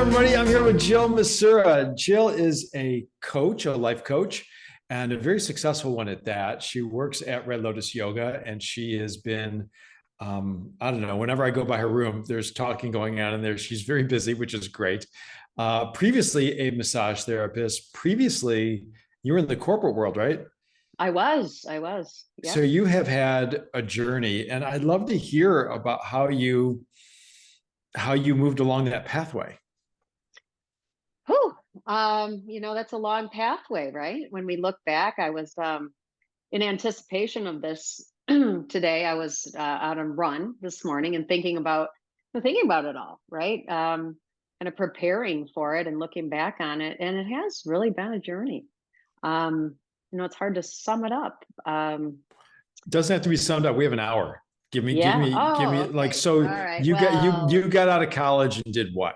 everybody. I'm here with Jill Massura. Jill is a coach, a life coach, and a very successful one at that. She works at Red Lotus Yoga, and she has been, I don't know, whenever I go by her room, there's talking going on in there. She's very busy, which is great. Previously a massage therapist. Previously, you were in the corporate world, right? I was. So Yep. you have had a journey, and I'd love to hear about how you moved along that pathway. Whew. That's a long pathway, right? When we look back, I was in anticipation of this today. I was out on run this morning and thinking about it all, right? Kind of preparing for it and looking back on it, and it has really been a journey. It's hard to sum it up. Doesn't have to be summed up. We have an hour. Give me, give Yeah. me, give Oh, me like okay. All so right. you got you Well, you got out of college and did what?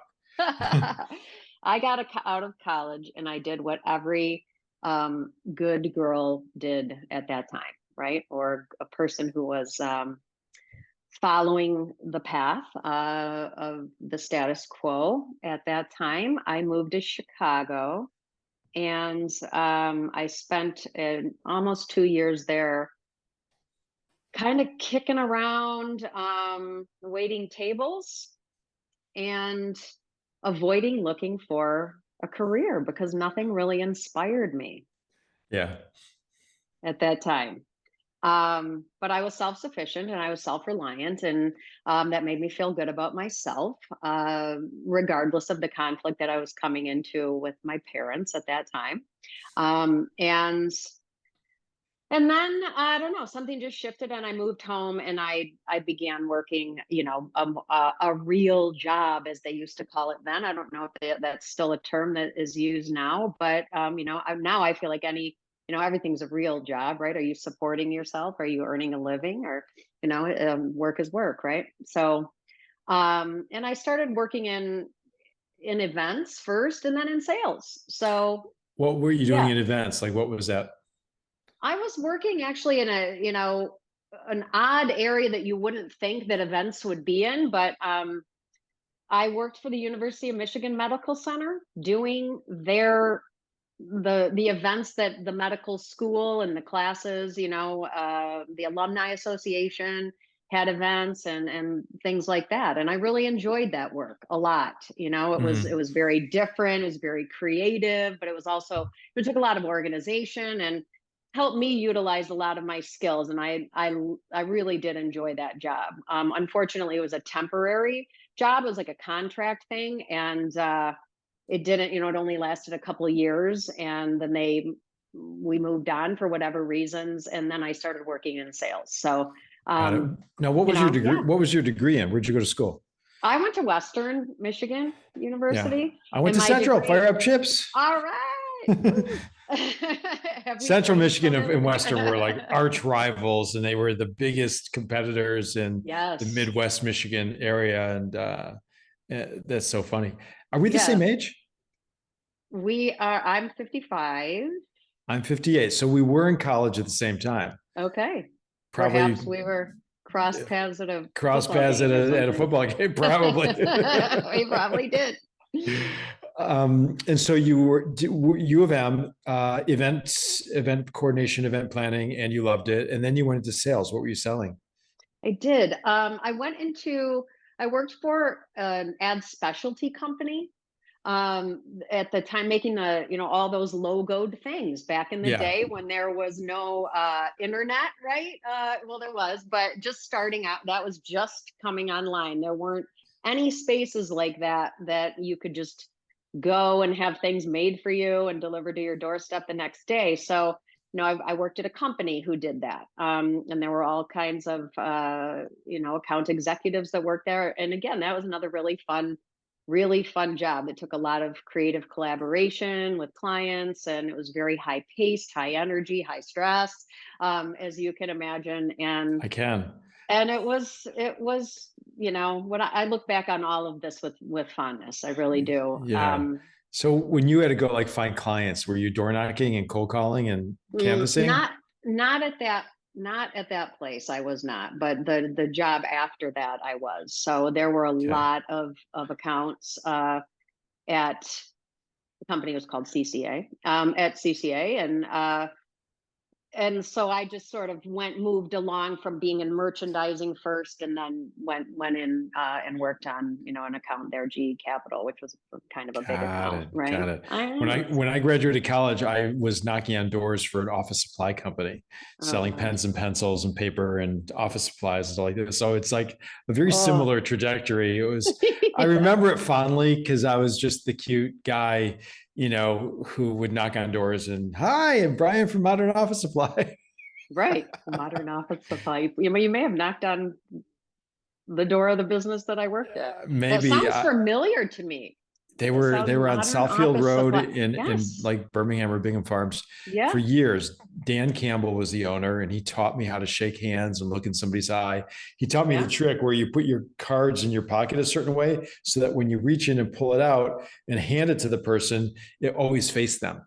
I got out of college and I did what every good girl did at that time, right? Or a person who was following the path of the status quo at that time. I moved to Chicago and I spent almost 2 years there, kind of kicking around, waiting tables and avoiding looking for a career because nothing really inspired me Yeah. at that time. But I was self-sufficient and I was self-reliant, and that made me feel good about myself, regardless of the conflict that I was coming into with my parents at that time. And then I don't know, something just shifted, and I moved home, and I began working, a real job, as they used to call it then. I don't know if that's still a term that is used now, but now I feel like everything's a real job, right? Are you supporting yourself? Are you earning a living? Or work is work, right? So, and I started working in events first, and then in sales. So What were you doing yeah. in events? Like what was that? I was working actually in an odd area that you wouldn't think that events would be in, but I worked for the University of Michigan Medical Center doing the events that the medical school and the classes, the alumni association had events and things like that. And I really enjoyed that work a lot. It was Mhm. very different, it was very creative, but it took a lot of organization and helped me utilize a lot of my skills. And I really did enjoy that job. Unfortunately, it was a temporary job. It was like a contract thing. And it didn't, it only lasted a couple of years, and then we moved on for whatever reasons, and then I started working in sales. So Got it. um Now, what was your degree? yeah, What was your degree in? Where'd you go to school? I went to Western Michigan Yeah. University, I went and to my Central. Fire degree. up chips. All right. Woo. Central Are you still Michigan there? and Western were like arch rivals, and they were the biggest competitors in the Yes. Midwest Michigan area. And that's so funny. Are we the same Yes, age? I'm 55. I'm 58. So we were in college at the same time. Okay, Probably perhaps we were cross paths at a cross football paths game or at a something. football game, probably. We probably did. And so you were U of M, event coordination, event planning, and you loved it. And then you went into sales. What were you selling? I did. I worked for an ad specialty company at the time, making all those logoed things back in the Yeah. day when there was no internet, right? Well, there was, but just starting out, that was just coming online. There weren't any spaces like that you could just go and have things made for you and delivered to your doorstep the next day. So, I worked at a company who did that. And there were all kinds of, account executives that worked there. And again, that was another really fun job that took a lot of creative collaboration with clients. And it was very high paced, high energy, high stress, as you can imagine. And I can. and it was when I look back on all of this with fondness. I really do. Yeah. So when you had to go like find clients, were you door knocking and cold calling and canvassing? Not at that place. I was not, but the job after that I was. So there were a Okay. lot of accounts, at the company was called CCA, at CCA. And so I just sort of moved along from being in merchandising first, and then went in and worked on, an account there, GE Capital, which was kind of a big Got account, it. right? Got it. I When I graduated college, I was knocking on doors for an office supply company, Oh selling gosh. pens and pencils and paper and office supplies and stuff like this. So it's like a very Oh. similar trajectory. It was, I Yeah. remember it fondly because I was just the cute guy, who would knock on doors and, hi, I'm Brian from Modern Office Supply. Right. The modern office supply. You may have knocked on the door of the business that I worked at. That Maybe sounds familiar to me. they That were sounds on modern Southfield office Road supply. in Yes. like Birmingham or Bingham Farms Yeah. for years. Dan Campbell was the owner, and he taught me how to shake hands and look in somebody's eye. He taught me the trick where you put your cards in your pocket a certain way so that when you reach in and pull it out and hand it to the person, it always faced them.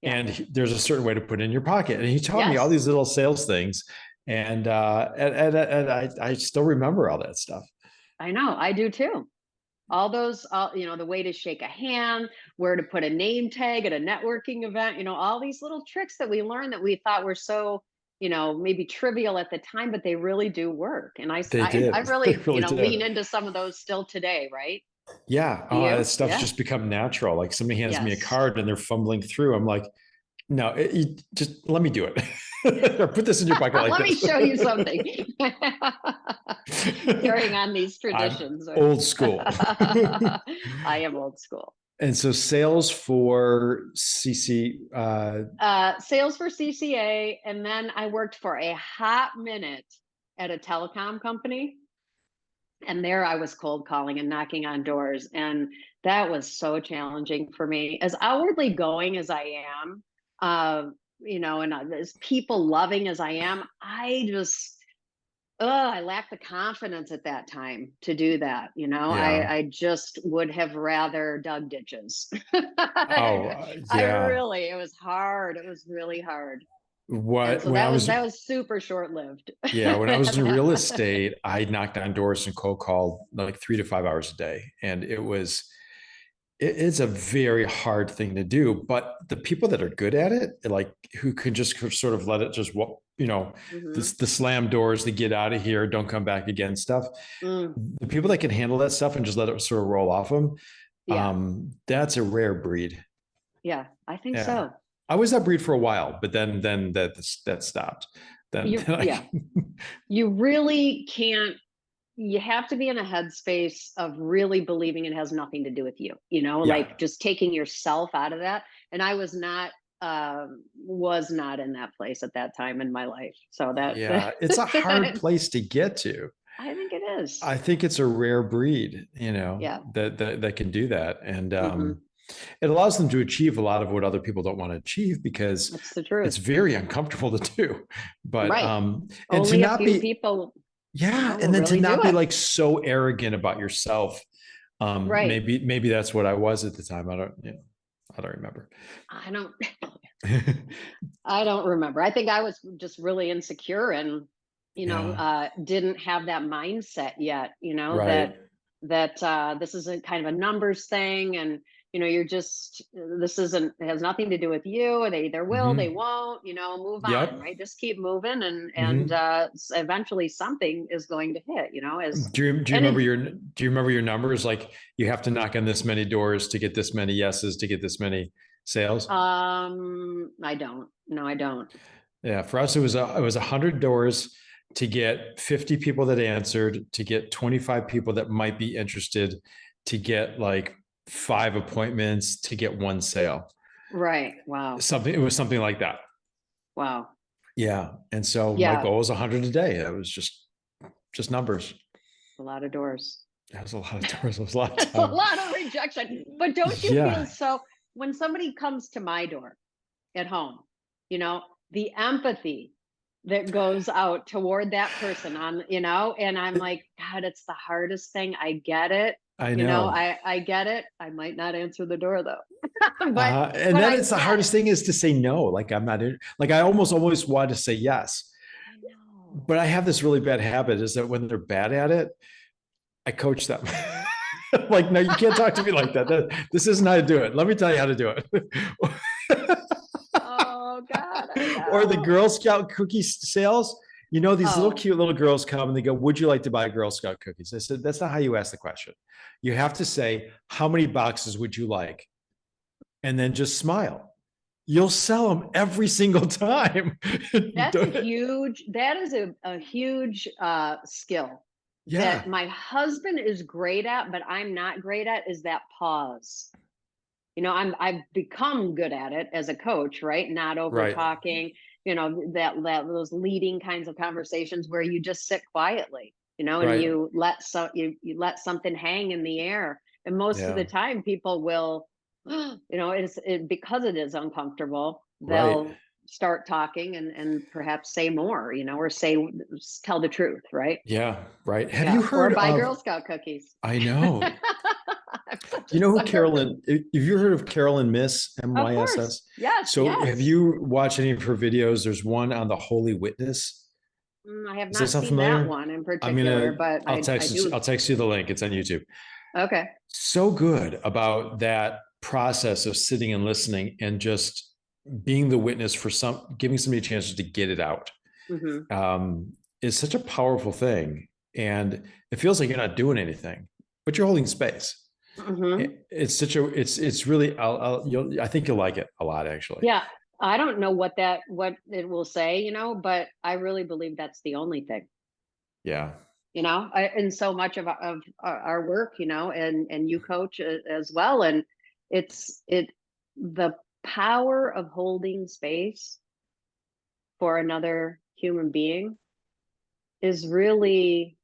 Yeah. And there's a certain way to put it in your pocket. And he taught me all Yes. these little sales things. And I still remember all that stuff. I know. I do too. All those, the way to shake a hand, where to put a name tag at a networking event, all these little tricks that we learned that we thought were so, maybe trivial at the time, but they really do work. And They I did. They really, really lean did. into some of those still today, right? Yeah. Do That you? stuff's Yeah. just become natural. Like somebody hands me a Yes. card and they're fumbling through. I'm like, no, just let me do it. Or put this in your pocket like Let me this. show you something. Carrying on these I'm traditions. old school. I am old school. And so sales for CC. Sales for CCA, and then I worked for a hot minute at a telecom company. And there I was cold calling and knocking on doors. And that was so challenging for me. As outwardly going as I am, and as people loving as I am, I lacked the confidence at that time to do that. Yeah. I just would have rather dug ditches. Oh, yeah. It was hard. It was really hard. And What so when I was that was super short lived. Yeah, when I was in real estate, I knocked on doors and cold called like 3 to 5 hours a day, and it's a very hard thing to do. But the people that are good at it, like who can just sort of let it just Mhm. the slam doors, the get out of here, don't come back again stuff. Mm, The people that can handle that stuff and just let it sort of roll off them, yeah. that's a rare breed. Yeah, I think Yeah, so. I was that breed for a while, but then that stopped. Yeah. You really can't, you have to be in a headspace of really believing it has nothing to do with you, Yeah. like just taking yourself out of that. And I was not in that place at that time in my life. So Yeah, it's a hard place to get to. I think it is. I think it's a rare breed, Yeah. that can do that. And Hmm. it allows them to achieve a lot of what other people don't want to achieve because That's the truth. it's very uncomfortable to do. But Right. and to Only a not few be, people, yeah, will and then to really do not be it. like so arrogant about yourself. Right. Maybe that's what I was at the time. I don't remember. I don't I don't remember. I think I was just really insecure and, Yeah. didn't have that mindset yet, Right. that this isn't kind of a numbers thing. And, you're just, this isn't, it has nothing to do with you. They either will, they Hmm. won't, move on, Yep. right? Just keep moving. And Hmm. eventually something is going to hit, Do and you remember your numbers? Like you have to knock on this many doors to get this many yeses to get this many sales. I don't, no, I don't. Yeah, for us it was 100 doors to get 50 people that answered, to get 25 people that might be interested, to get like 5 appointments, to get one sale. Right. Wow. It was something like that. Wow. Yeah, and so my Yeah. goal was 100 a day. That was just numbers. A lot of doors. That was a lot of doors. It was a lot of It's a time. lot of rejection. But don't you feel Yeah, so when somebody comes to my door at home, the empathy that goes out toward that person and I'm like, God, it's the hardest thing. I get it. I know. I get it. I might not answer the door though. but And but then I it's the get hardest it. thing is to say no. Like I'm not in, like I almost always want to say yes, I know. but I have this really bad habit is that when they're bad at it, I coach them. Like, no, you can't talk to me like that. This isn't how to do it. Let me tell you how to do it. Oh God, I Or the know. Girl Scout cookie sales. You know, these little Oh, cute little girls come and they go, "Would you like to buy Girl Scout cookies?" I said, "That's not how you ask the question. You have to say, how many boxes would you like?" And then just smile. You'll sell them every single time. that is a huge skill Yeah, that my husband is great at, but I'm not great at, is that pause. I've become good at it as a coach, right? Not over right, talking, that those leading kinds of conversations where you just sit quietly, and right. you let something hang in the air. And most of Yeah, the time people will, because it is uncomfortable, right. they'll start talking and perhaps say more, or tell the truth, right? Yeah, right. Have you Yeah. Or heard buy of? Girl Scout cookies. I know. I'm such Do you a know who sucker for. Carolyn? Have you heard of Carolyn Miss, Of course. MYSS? Yes, So, have yes. you watched any of her videos? There's one on the Holy Witness. I have Does that not sound seen that familiar? one in particular, but I do. I'll text you the link. It's on YouTube. Okay. So good about that process of sitting and listening and just being the witness for giving somebody a chance to get it out. Hmm. Is such a powerful thing. And it feels like you're not doing anything, but you're holding space. Hmm. It's really, I think you'll like it a lot, actually. Yeah. I don't know what it will say, but I really believe that's the only thing, Yeah. and so much of our work, and you coach as well. And the power of holding space for another human being is really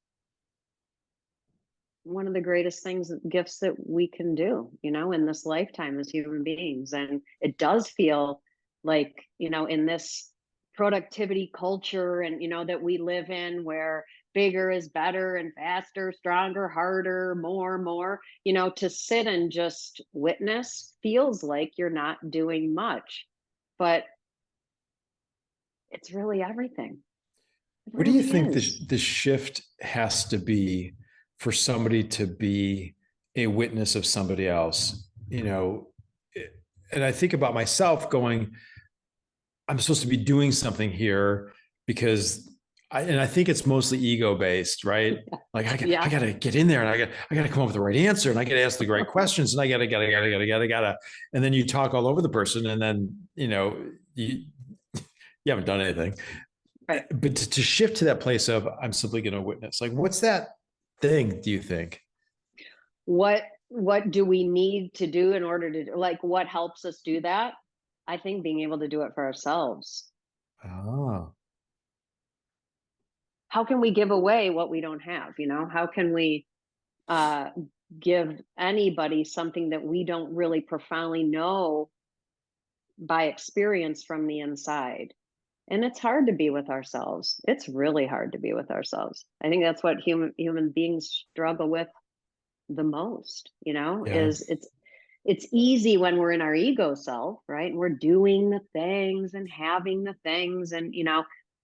one of the greatest gifts that we can do, in this lifetime as human beings. And it does feel like, in this productivity culture, and, that we live in, where bigger is better and faster, stronger, harder, more, to sit and just witness feels like you're not doing much, but it's really everything. It What do you really think is. the shift has to be for somebody to be a witness of somebody else? And I think about myself going, I'm supposed to be doing something here because and I think it's mostly ego based, right? Like I Yeah. gotta get in there and I gotta come up with the right answer and I gotta ask the right questions and I gotta, and then you talk all over the person and then, you haven't done anything. Right. But to shift to that place of I'm simply going to witness, like, what's that thing, do you think? What do we need to do in order to like, what helps us do that? I think being able to do it for ourselves. Oh, How can we give away what we don't have? How can we uh give anybody something that we don't really profoundly know by experience from the inside? And it's hard to be with ourselves. It's really hard to be with ourselves. I think that's what human beings struggle with the most, yeah. is it's easy when we're in our ego self, right? And we're doing the things and having the things, and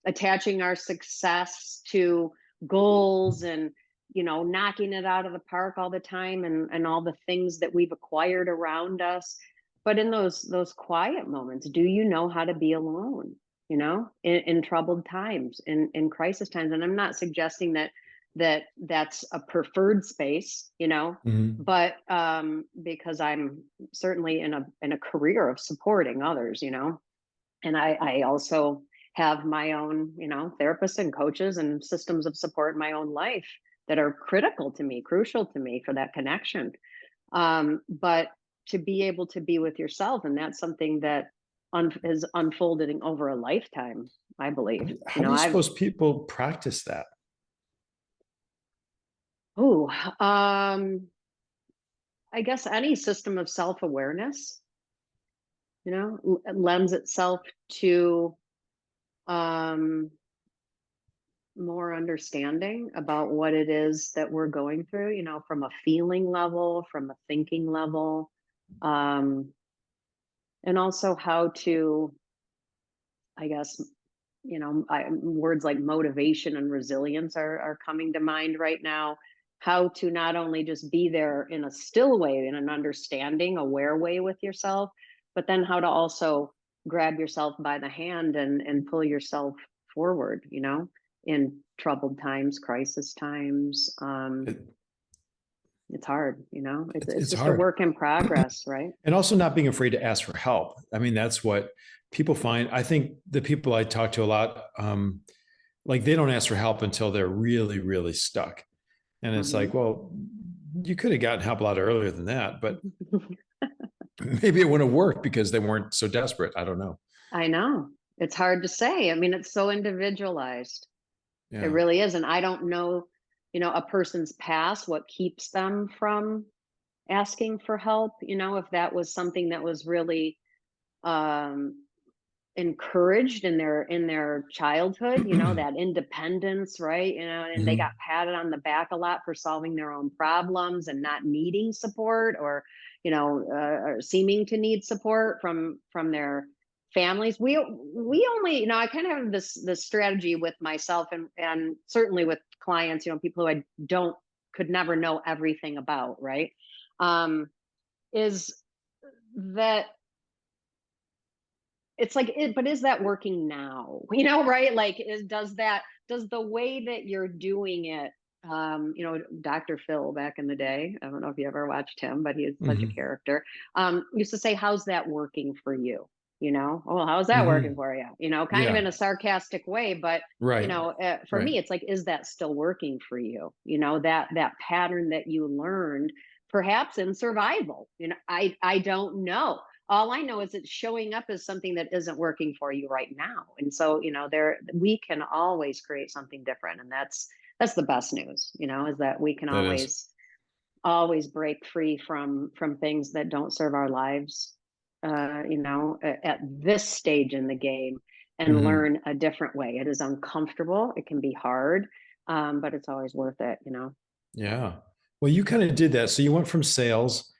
attaching our success to goals, and knocking it out of the park all the time, and all the things that we've acquired around us. But in those quiet moments, do you know how to be alone, in troubled times, in crisis times? And I'm not suggesting that's a preferred space, Mhm. but because I'm certainly in a career of supporting others, and I also have my own, therapists and coaches and systems of support in my own life that are critical to me, crucial to me for that connection. But to be able to be with yourself, and that's something that is unfolded over a lifetime, I believe. How do you I've suppose people practice that? oh, I guess any system of self-awareness, lends itself to um more understanding about what it is that we're going through, from a feeling level, from a thinking level, um, and also how to, I guess, words like motivation and resilience are coming to mind right now. how to not only just be there in a still way, in an understanding, aware way with yourself, but then how to also grab yourself by the hand and pull yourself forward, in troubled times, crisis times. It, It's hard, it's it's just a hard. work in progress, right? And also not being afraid to ask for help. I mean, that's what people find. I think the people I talk to a lot, like they don't ask for help until they're really, really stuck. And it's Hmm. like, well, you could have gotten help a lot earlier than that, but maybe it wouldn't have worked because they weren't so desperate. I don't know. I know. It's hard to say. I mean, it's so individualized. It Yeah. really is. And I don't know, a person's past, what keeps them from asking for help, if that was something that was really um encouraged in their childhood, that independence, right? And they got Mhm. patted on the back a lot for solving their own problems and not needing support, or seeming to need support from their families. We only, I kind of have this strategy with myself, and certainly with clients, people who I don't could never know everything about, right? um is that it's like but is that working now? Right? Like, does the way that you're doing it, Dr. Phil back in the day, I don't know if you ever watched him, but he is such a Mhm. character, used to say, how's that working for you? Oh, well, how's that working Mhm. for you? Kind of Yeah. in a sarcastic way, but Right. for Right. me, it's like, is that still working for you? That pattern that you learned perhaps in survival. I don't know. All I know is it's showing up as something that isn't working for you right now. And so, there we can always create something different. And that's the best news, is that we can That is. always break free from things that don't serve our lives, at this stage in the game, and Mhm. learn a different way. It is uncomfortable, it can be hard, but it's always worth it. Yeah. Well, you kind of did that. So you went from sales.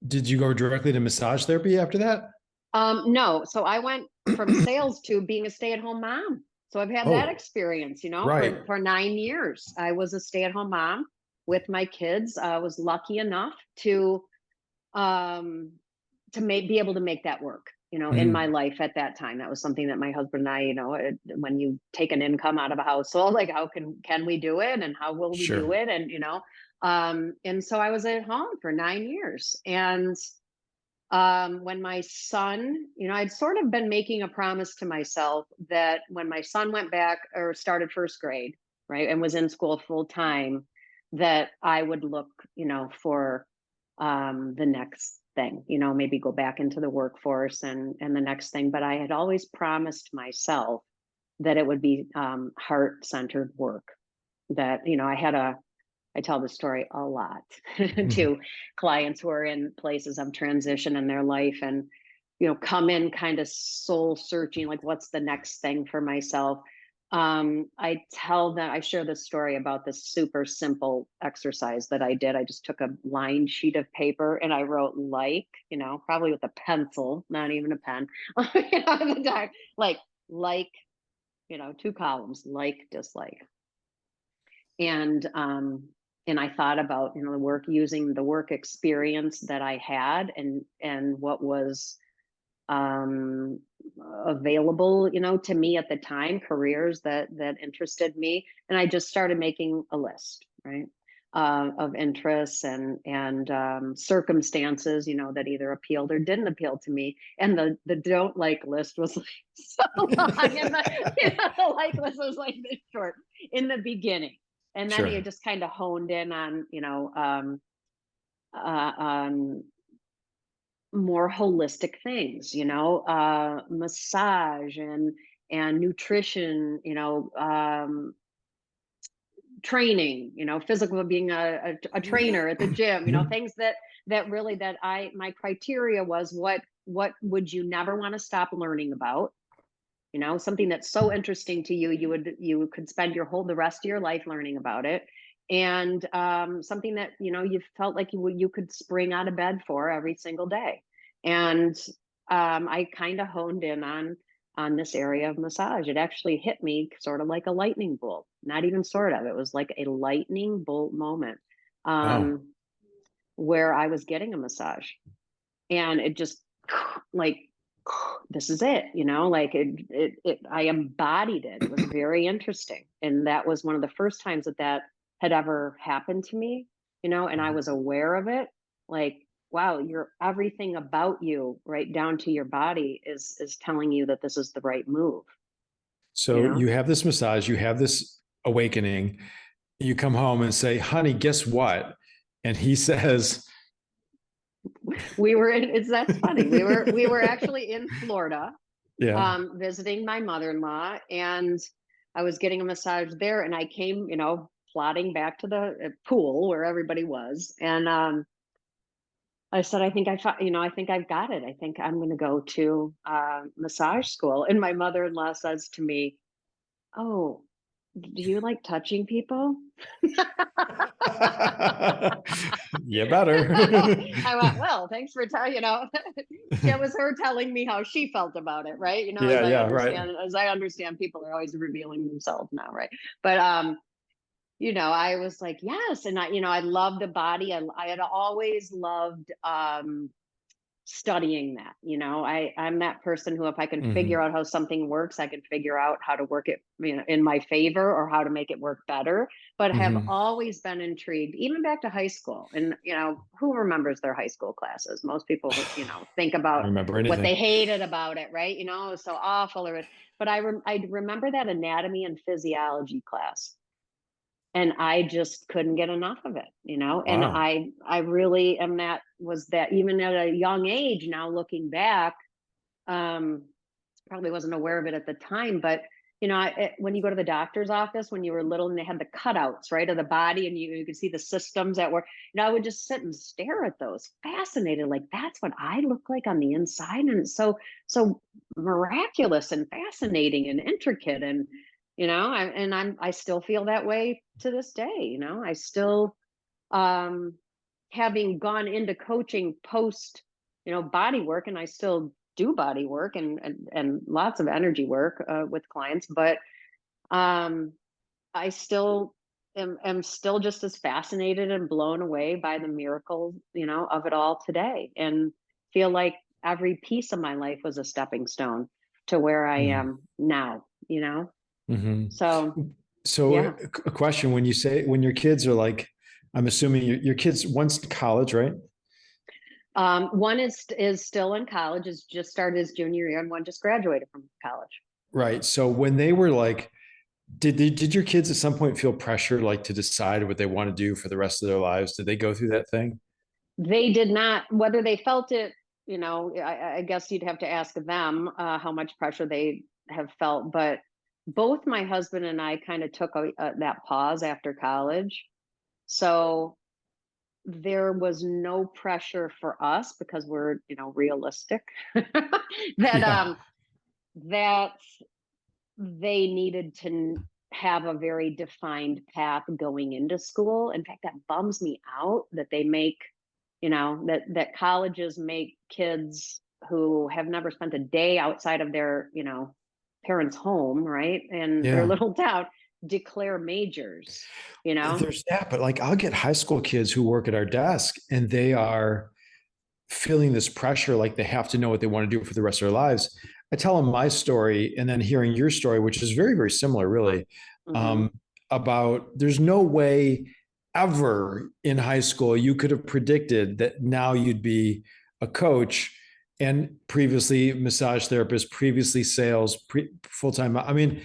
Did you go directly to massage therapy after that? No, so I went from sales to being a stay-at-home mom. So I've had that Oh, experience, right. for 9 years. I was a stay-at-home mom with my kids. I was lucky enough um be able to make that work, in my Mhm. life at that time. That was something that my husband and I, when you take an income out of a household, like, how can we do it, and how will we do Sure. it? And and so I was at home for 9 years. And when my son, I'd sort of been making a promise to myself that when my son went back or started first grade, right, and was in school full time, that I would look, for the next thing, maybe go back into the workforce, and the next thing. But I had always promised myself that it would be heart centered work. That, I tell this story a lot Mhm. to clients who are in places of transition in their life, and come in kind of soul searching, like, what's the next thing for myself? I tell them, I share this story about this super simple exercise that I did. I just took a lined sheet of paper and I wrote, like, probably with a pencil, not even a pen, in the dark, like, two columns, like, dislike. And I thought about, the work, using the work experience that I had, and what was um available, to me at the time, careers that interested me. And I just started making a list, right, of interests and circumstances, that either appealed or didn't appeal to me. And the don't like list was like so long, and the like list was like this short in the beginning. And then you Sure. just kind of honed in on, on more holistic things, massage and nutrition, training, physical, being a trainer at the gym, Mhm. things that really, that my criteria was, what would you never want to stop learning about? Something that's so interesting to you, you could spend the rest of your life learning about it. And something that, you felt like you could spring out of bed for every single day. And I kind of honed in on this area of massage. It actually hit me sort of like a lightning bolt. Not even sort of, it was like a lightning bolt moment. Oh, um, where I was getting a massage, and it just like, this is it, like I embodied it. It was very interesting. And that was one of the first times that had ever happened to me, and I was aware of it. Like, wow, everything about you, right down to your body, is telling you that this is the right move, you so know? you have this massage, you have this awakening, you come home and say, honey, guess what? And he says, That's funny. We were actually in Florida, yeah. visiting my mother-in-law, and I was getting a massage there, and I came, plodding back to the pool where everybody was, and I said, I think I've got it. I think I'm going to go to massage school. And my mother-in-law says to me, "Oh, do you like touching people?" You better. I went, well, thanks for telling, that was her telling me how she felt about it, right? Yeah, yeah, right. As I understand, people are always revealing themselves now, right? But I was like, yes. And I love the body. I had always loved studying that. I'm that person who, if I can figure Hmm. out how something works, I can figure out how to work it, in my favor, or how to make it work better. But have Hmm. always been intrigued, even back to high school. And who remembers their high school classes? Most people, think I about don't remember what anything. they hated about it, right? It was so awful. But I remember that anatomy and physiology class, and I just couldn't get enough of it, and Wow. I really am, that even at a young age, now looking back, um probably wasn't aware of it at the time, but when you go to the doctor's office when you were little, and they had the cutouts, right, of the body, and you could see the systems that were, I would just sit and stare at those, fascinated, like, that's what I look like on the inside. And it's so miraculous and fascinating and intricate. And I still feel that way to this day. I still, um having gone into coaching post, body work, and I still do body work, and lots of energy work with clients, but um I still am still just as fascinated and blown away by the miracle, of it all today, and feel like every piece of my life was a stepping stone to where I Hmm. am now. Hmm. So So yeah. a question, when you say, when your kids are like, I'm assuming your kids, one's in college, right? One is still in college, has just started his junior year, and one just graduated from college. Right. So when they were like, did your kids at some point feel pressure, like to decide what they want to do for the rest of their lives? Did they go through that thing? They did not, whether they felt it, I guess you'd have to ask them how much pressure they have felt. But both my husband and I kind of took that pause after college. So there was no pressure for us, because we're, realistic, that Yeah. that they needed to have a very defined path going into school. In fact, that bums me out that they make, that colleges make kids who have never spent a day outside of their, parents' home, right, in their Yeah. little town, declare majors, you know? There's that, but like I'll get high school kids who work at our desk and they are feeling this pressure, like they have to know what they want to do for the rest of their lives. I tell them my story, and then hearing your story, which is very, very similar, really, Hmm. um, about there's no way ever in high school you could have predicted that now you'd be a coach, and previously massage therapist, previously sales, full time. I mean,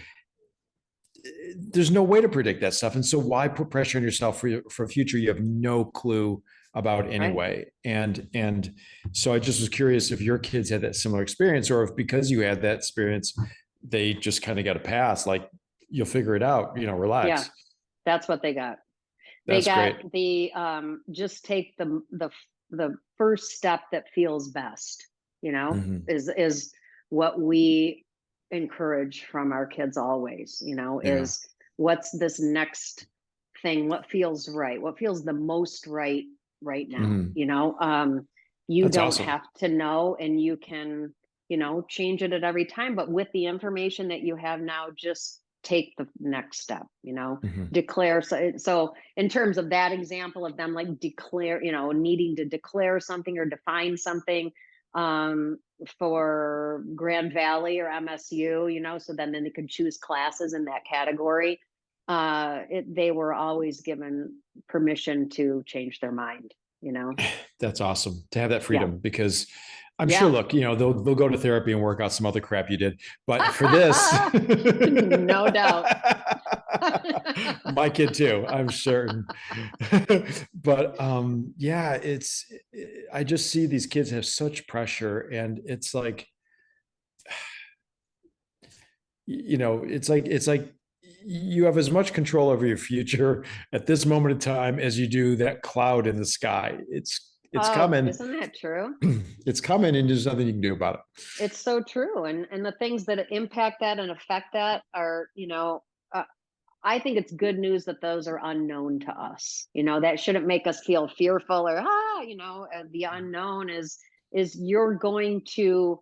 there's no way to predict that stuff. And so why put pressure on yourself for a future you have no clue about Right. anyway? And so I just was curious if your kids had that similar experience, or if because you had that experience, they just kind of got a pass, like you'll figure it out, Yeah, relax. that's what they got. They That's got great. the just take the first step that feels best, Mm-hmm. is what we encourage from our kids always, Yeah. is what's this next thing, what feels right, what feels the most right now, Mm-hmm. you That's don't awesome. have to know, and you can, change it at every time, but with the information that you have now, just take the next step, Hmm. declare. So in terms of that example of them like declare, needing to declare something or define something, for Grand Valley or MSU, so then they could choose classes in that category. They were always given permission to change their mind, That's awesome to have that Yeah. freedom, because I'm sure, Yeah. look, they'll go to therapy and work out some other crap you did, but for this, No doubt. my kid too, I'm certain. But yeah, I just see these kids have such pressure, and it's like, it's like you have as much control over your future at this moment in time as you do that cloud in the sky. It's Oh, coming. isn't that true? It's coming, and there's nothing you can do about it. It's so true. And the things that impact that and affect that are, uh, I think it's good news that those are unknown to us. That shouldn't make us feel fearful or, the unknown is you're going to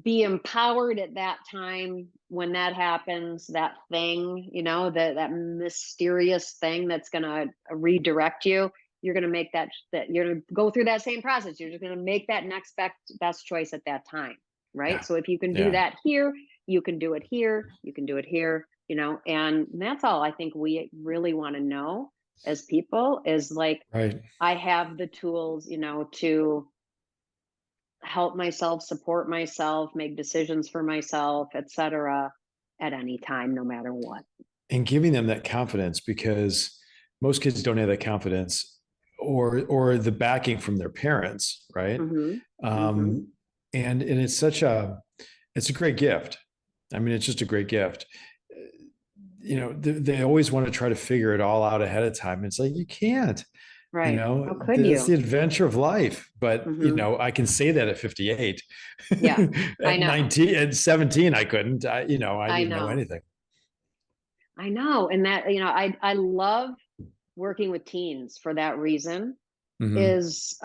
be empowered at that time when that happens, that thing, that mysterious thing that's going to redirect you. You're going to make that you're going to go through that same process. You're just going to make that next best choice at that time. Right. Yeah. So if you can do Yeah. that here, you can do it here, you can do it here, and that's all I think we really want to know as people is like, Right. I have the tools, to help myself, support myself, make decisions for myself, etc., at any time, no matter what. And giving them that confidence, because most kids don't have that confidence or the backing from their parents, right? Mm-hmm. Mm-hmm. Um, and it's a great gift. I mean, it's just a great gift. They always want to try to figure it all out ahead of time. It's like, you can't. Right. How could That's the you? adventure of life. But Mm-hmm. I can say that at 58. Yeah, I At know. 19, at 17, I couldn't. I I didn't know know. anything. I know. And that, I love working with teens for that reason Hmm. is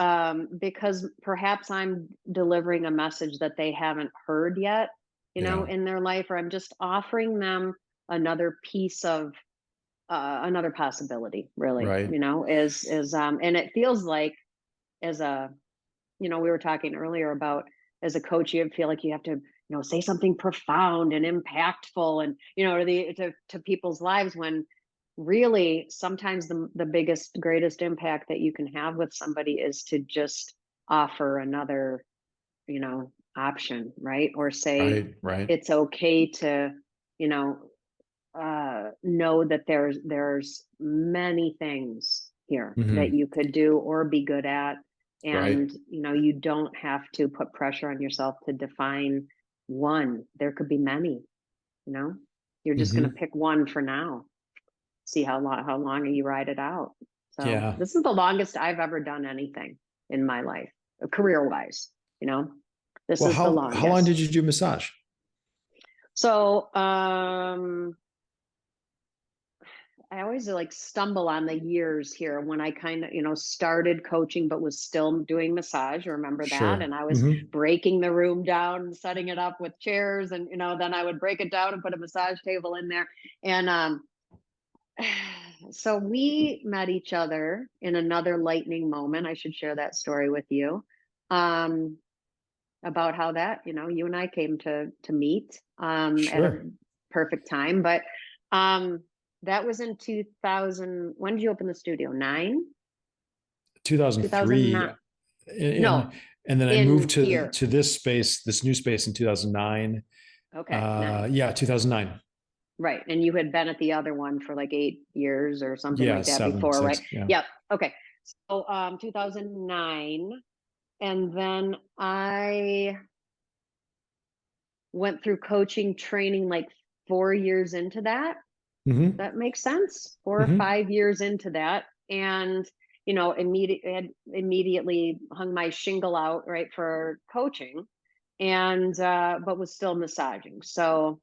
because perhaps I'm delivering a message that they haven't heard yet, Yeah. in their life, or I'm just offering them another piece of another possibility, really, Right. and it feels like as a, we were talking earlier about as a coach, you feel like you have to, say something profound and impactful and, to people's lives when really sometimes the biggest, greatest impact that you can have with somebody is to just offer another, option, right? Or say Right. Right. it's okay to, you know that there's many things here that Hmm. you could do or be good at, Right. and you don't have to put pressure on yourself to define one. There could be many. you know you're just going to Hmm. pick one for now, see how long you ride it out. So Yeah. this is the longest I've ever done anything in my life, career wise. you know this Well, is the how long did longest. you do massage? So I always like stumble on the years here when I kind of, started coaching, but was still doing massage. Remember that? Sure. And I was Hmm. breaking the room down and setting it up with chairs. And, then I would break it down and put a massage table in there. And so we met each other in another lightning moment. I should share that story with you, um, about how that, you and I came to meet at a Sure. perfect time. But that was in 2000. When did you open the studio? 2003. 2009. And No, and then I moved in to here. this new space in 2009. Okay, nice. Yeah, 2009. Right. And you had been at the other one for like 8 years or something Yeah, like that seven, before, right? six. Yeah. Yep. Okay. So 2009. And then I went through coaching training like 4 years into that. Hmm. That makes sense. 4 or 5 years into that. And, immediately hung my shingle out, right, for coaching, and, but was still massaging. So,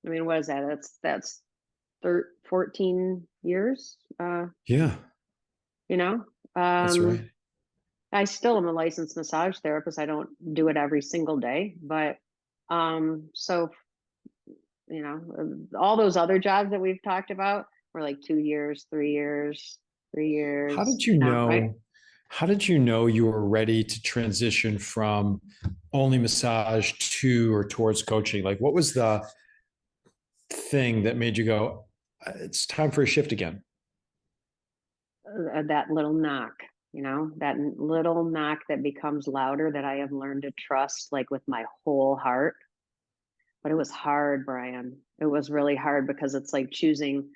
I mean, what is that? That's 14 years, Yeah, you know, that's right. I still am a licensed massage therapist. I don't do it every single day, but, so all those other jobs that we've talked about were like 2 years, 3 years, three How years, did you right? know? How did you know you were ready to transition from only massage to or towards coaching? Like, what was the thing that made you go, it's time for a shift again? That little knock, that little knock that becomes louder, that I have learned to trust like with my whole heart. But it was hard, Brian. It was really hard because it's like choosing,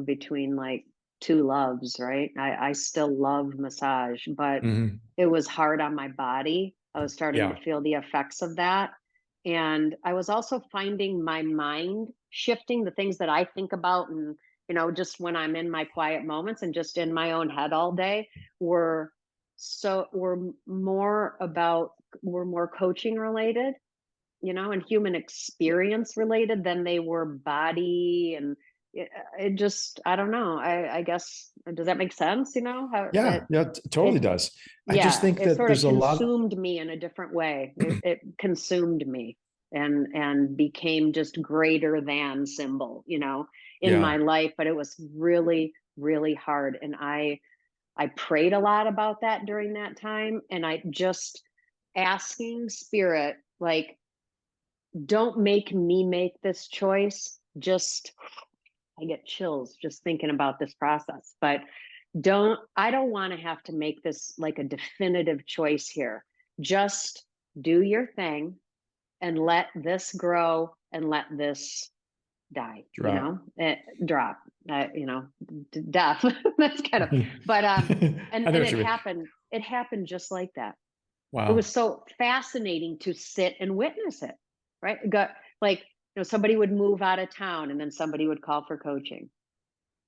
between like two loves, right? I still love massage, but Mm-hmm. it was hard on my body. I was starting to Yeah. feel the effects of that. And I was also finding my mind shifting, the things that I think about, and, just when I'm in my quiet moments and just in my own head all day, were were more coaching related, and human experience related than they were body. And it just, I don't know. I guess, does that make sense? How Yeah. that Yeah. Totally it, does. I just yeah, think it that sort of there's a lot. consumed me in a different way. It consumed me and became just greater than symbol, in Yeah. my life. But it was really, really hard. And I prayed a lot about that during that time. And I just asking spirit, like, don't make me make this choice. Just, I get chills just thinking about this process. But I don't want to have to make this like a definitive choice here. Just do your thing and let this grow and let this die, Drop. drop, death. That's kind of, but, I know and what you mean. it happened just like that. It was Wow. so fascinating to sit and witness it, right? Got like, somebody would move out of town and then somebody would call for coaching.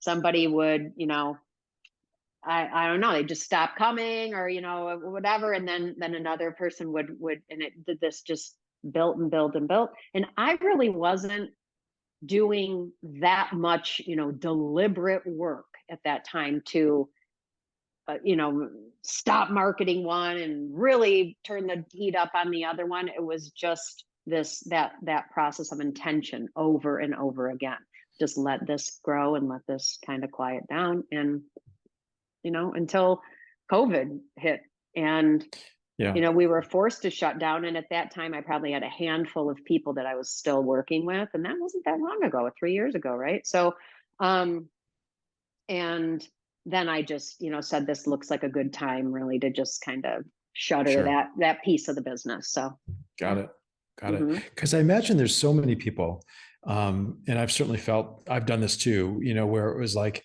Somebody would, I don't know, they just stop coming, or, whatever. And then another person would, and it did, this just built and built and built. And I really wasn't doing that much, deliberate work at that time to, stop marketing one and really turn the heat up on the other one. It was just that process of intention over and over again. Just let this grow and let this kind of quiet down. And, until COVID hit. And, Yeah. we were forced to shut down. And at that time, I probably had a handful of people that I was still working with. And that wasn't that long ago, 3 years ago. Right. So, and then I just, said, this looks like a good time really to just kind of shutter Sure. that piece of the business. So, Got yeah. it. Got it. Mm-hmm. Because I imagine there's so many people, and I've certainly felt I've done this too, where it was like,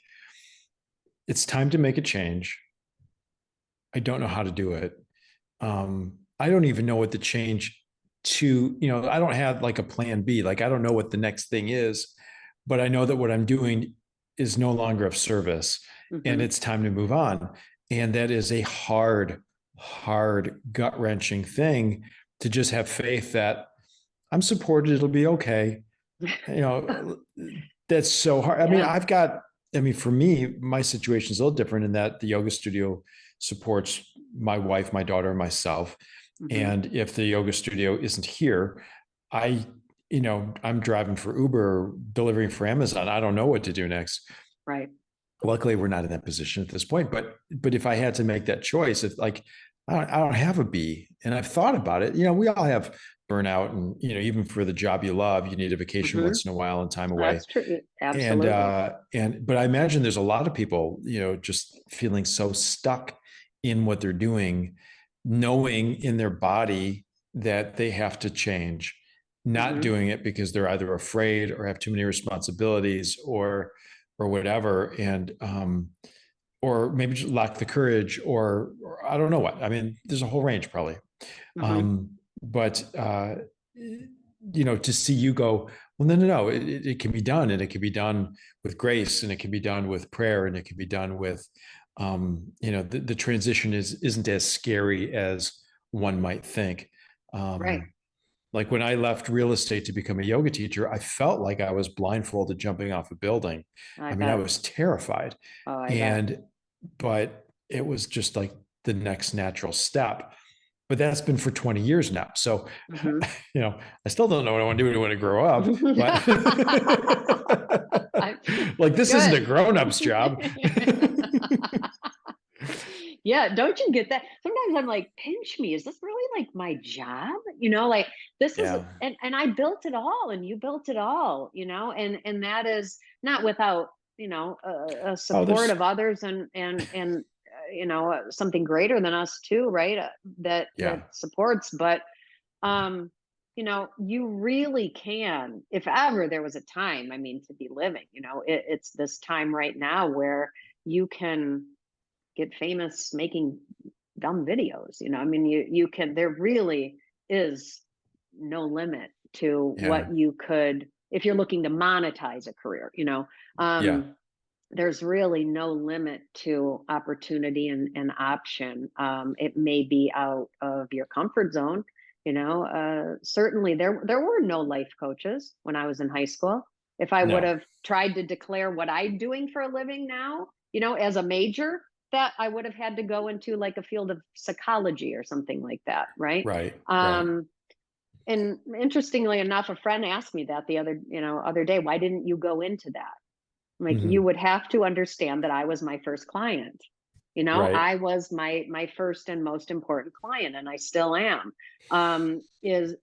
it's time to make a change. I don't know how to do it. I don't even know what the change to, I don't have like a plan B. Like, I don't know what the next thing is, but I know that what I'm doing is no longer of service and Mm-hmm. it's time to move on. And that is a hard, hard, gut wrenching thing to just have faith that I'm supported. It'll be okay. You know, that's so hard. Yeah. For me, my situation is a little different in that the yoga studio supports my wife, my daughter, and myself. Mm-hmm. And if the yoga studio isn't here, I, I'm driving for Uber, delivering for Amazon. I don't know what to do next. Right. Luckily, we're not in that position at this point. But if I had to make that choice, if like I don't have a B, and I've thought about it. We all have burnout, and even for the job you love, you need a vacation Mm-hmm. once in a while and time away. That's true. And Absolutely. but I imagine there's a lot of people, just feeling so stuck in what they're doing, knowing in their body that they have to change, not Mm-hmm. doing it because they're either afraid or have too many responsibilities or whatever, and or maybe just lack the courage, or I don't know what. I mean, there's a whole range probably. Mm-hmm. But to see you go, well, no, it can be done, and it can be done with grace, and it can be done with prayer, and it can be done with, the transition isn't as scary as one might think. Right. Like when I left real estate to become a yoga teacher, I felt like I was blindfolded jumping off a building. I I mean, I bet. was terrified, Oh, I bet. and but it was just like the next natural step. but that's been for 20 years now. So, Mhm. I still don't know what I want to do when I grow up, but I- like, this isn't a Good. grown-up's job. Yeah, don't you get that? Sometimes I'm like, pinch me. Is this really like my job? Like this is, Yeah. and I built it all and you built it all, and that is not without, a Oh, support there's, of others and something greater than us too, right? That yeah, supports, but um you really can, if ever there was a time, I mean, to be living, it's this time right now where you can get famous making dumb videos. I mean, you can, there really is no limit to yeah, what you could, if you're looking to monetize a career. yeah, There's really no limit to opportunity and option. It may be out of your comfort zone. Certainly there were no life coaches when I was in high school. If I would no, have tried to declare what I'm doing for a living now, as a major, that I would have had to go into like a field of psychology or something like that, right? right, right. Um, and interestingly enough, a friend asked me that the other day, why didn't you go into that? I'm like, you Mhm. would have to understand that I was my first client. Right, I was my first and most important client, and I still am. Is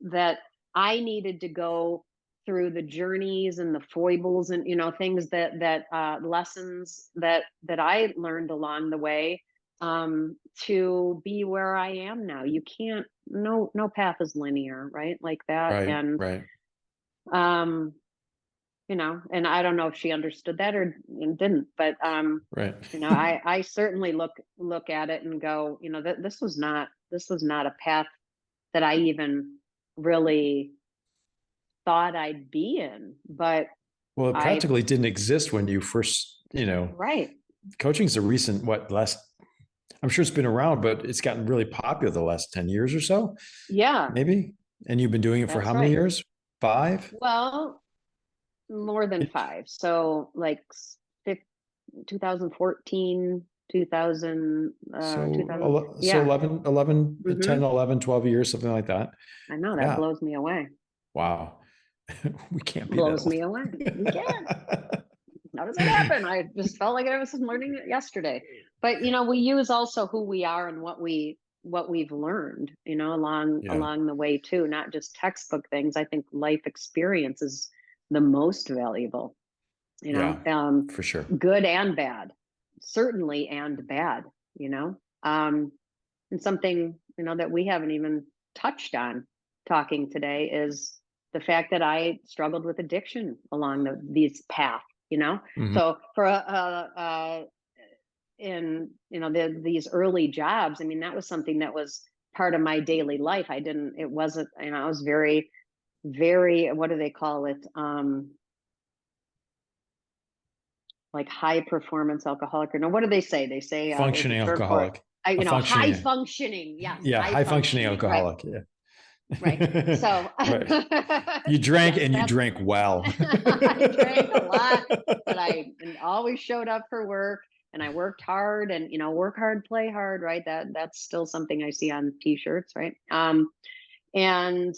that I needed to go through the journeys and the foibles and things that lessons that I learned along the way, to be where I am now. You can't, no path is linear, right? Like that. right, And right, um and I don't know if she understood that or didn't, but right. I certainly look at it and go, that this was not a path that I even really thought I'd be in, but Well, it I practically didn't exist when you first, right. coaching's a recent, what, last, I'm sure it's been around, but it's gotten really popular the last 10 years or so, Yeah, maybe. And you've been doing it for that's how many right. years? 5? Well, more than It, 5. So like 2014, 2000, so, 2000. so Yeah. 11, 11, Hmm. 10, 11, 12 years, something like that. I know that Yeah. blows me away. Wow. We can't be that Blows old. me away. You can't. How does that happen? I just felt like I was learning it yesterday. But we use also who we are and what we've learned, Yeah. along the way too, not just textbook things. I think life experience is the most valuable, Yeah, for sure. good and bad, certainly, and bad, you know. And something, that we haven't even touched on talking today is the fact that I struggled with addiction along these path, you know. Mhm. So for in these early jobs, I mean, that was something that was part of my daily life. It wasn't, I was very, very, what do they call it? Like high performance alcoholic, or no, what do they say? They say, there's a Functioning term for it. alcoholic, a High functioning, functioning. Yes, yeah, high high functioning functioning. Right. alcoholic. Yeah. Right. So, Right. You drank yes, and you that's, drank well. I drank a lot, but I always showed up for work, and I worked hard, and, work hard, play hard, right? That's still something I see on t-shirts, right? And,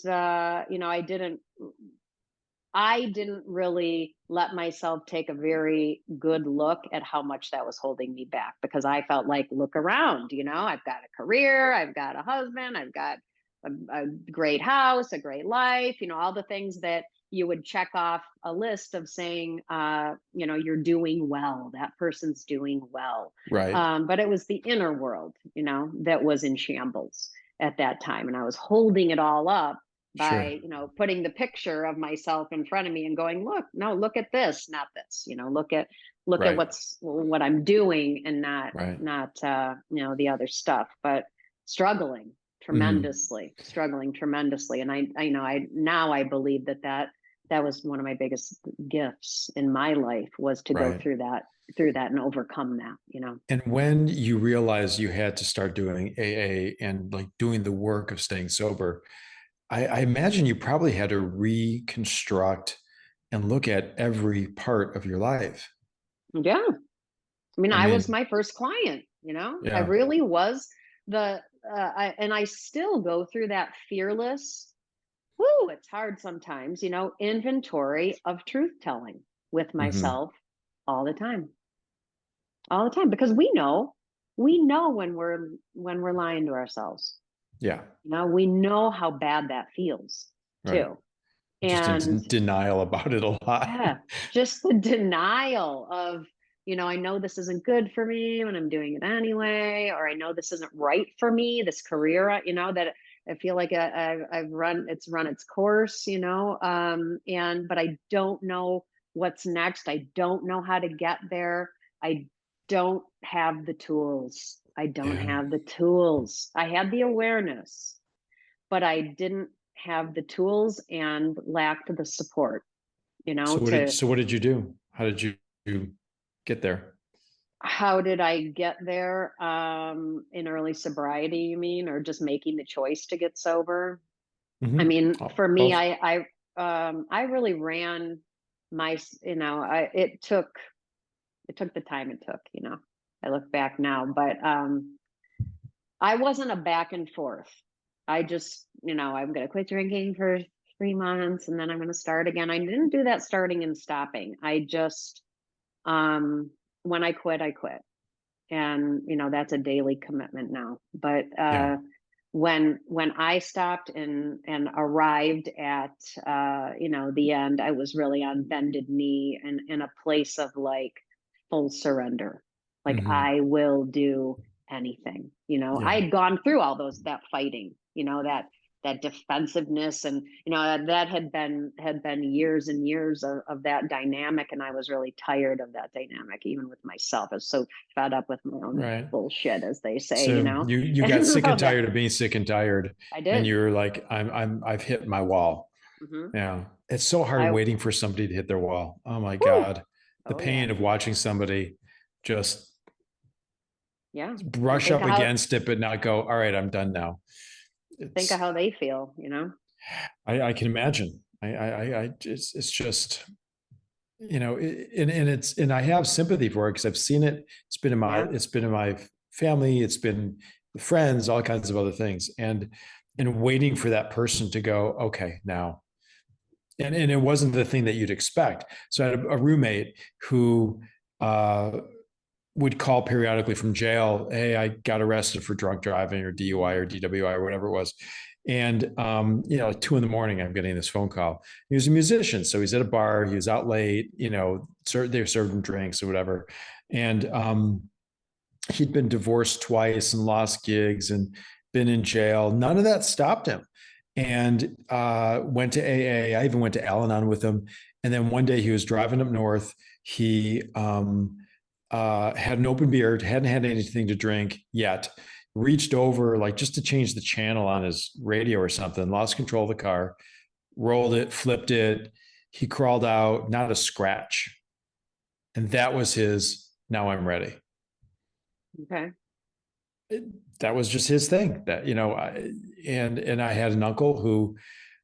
I didn't really let myself take a very good look at how much that was holding me back, because I felt like, look around, I've got a career, I've got a husband, I've got a great house, a great life, all the things that you would check off a list of saying, you're doing well, that person's doing well. Right. But it was the inner world, that was in shambles at that time. And I was holding it all up Sure. by putting the picture of myself in front of me and going, look, no, look at this, not this, look at Right. what I'm doing, and not Right. the other stuff. But struggling Mhm. tremendously, and I believe that was one of my biggest gifts in my life, was to go Right. through that and overcome that. And when you realized you had to start doing AA and like doing the work of staying sober, I imagine you probably had to reconstruct and look at every part of your life. Yeah. I mean, I I was mean, my first client, I yeah, really was the I still go through that fearless, whoo, it's hard sometimes, inventory of truth telling with Hmm. myself all the time. All the time, because we know when we're lying to ourselves. Yeah. We know how bad that feels Right. too. Just in And denial about it a lot. yeah, just the denial of, I know this isn't good for me when I'm doing it anyway, or I know this isn't right for me, this career, that I feel like it's run its course, but I don't know what's next. I don't know how to get there. I don't have the tools. I don't Yeah. have the tools. I had the awareness, but I didn't have the tools and lacked the support, to So what did you do? How did you get there? how did I get there? In early sobriety, you mean, or just making the choice to get sober? I Hmm. mean, Oh, for me, both. I really ran my, it took the time it took, I look back now, but I wasn't a back and forth. I just, I'm going to quit drinking for 3 months and then I'm going to start again. I didn't do that starting and stopping. I just, um, when I quit, I quit. And, that's a daily commitment now. But Yeah. when I stopped and arrived at, the end, I was really on bended knee and in a place of like full surrender. Like Hmm. I will do anything. I Yeah. had gone through all that fighting, that defensiveness, and that had been years and years of that dynamic, and I was really tired of that dynamic, even with myself. I was so fed up with my own Right. bullshit, as they say, So you got and sick so and that tired of being sick and tired, I and did. you're like, I've hit my wall. Hmm. Yeah. It's so hard I waiting for somebody to hit their wall. Oh my Whew. God. The Oh yeah, pain of watching somebody just yeah. And brush think up of how against it, but not go, all right, I'm done now. think of It's, how they feel. I can imagine. It's just, and and I have sympathy for it because I've seen it. Yeah. It's been in my family. It's been friends, all kinds of other things. And waiting for that person to go, okay, now, and it wasn't the thing that you'd expect. So I had a roommate who uh, would call periodically from jail. Hey, I got arrested for drunk driving or DUI or DWI or whatever it was. And like 2 a.m, I'm getting this phone call. He was a musician, so he's at a bar. He was out late. They served him drinks or whatever. And he'd been divorced twice and lost gigs and been in jail. None of that stopped him. And went to AA. I even went to Al-Anon with him. And then one day he was driving up north. He had an open beer, hadn't had anything to drink yet, reached over like just to change the channel on his radio or something, lost control of the car, rolled it, flipped it. He crawled out, not a scratch. And that was his, now I'm ready. Okay. It, that was just his thing that, and I had an uncle who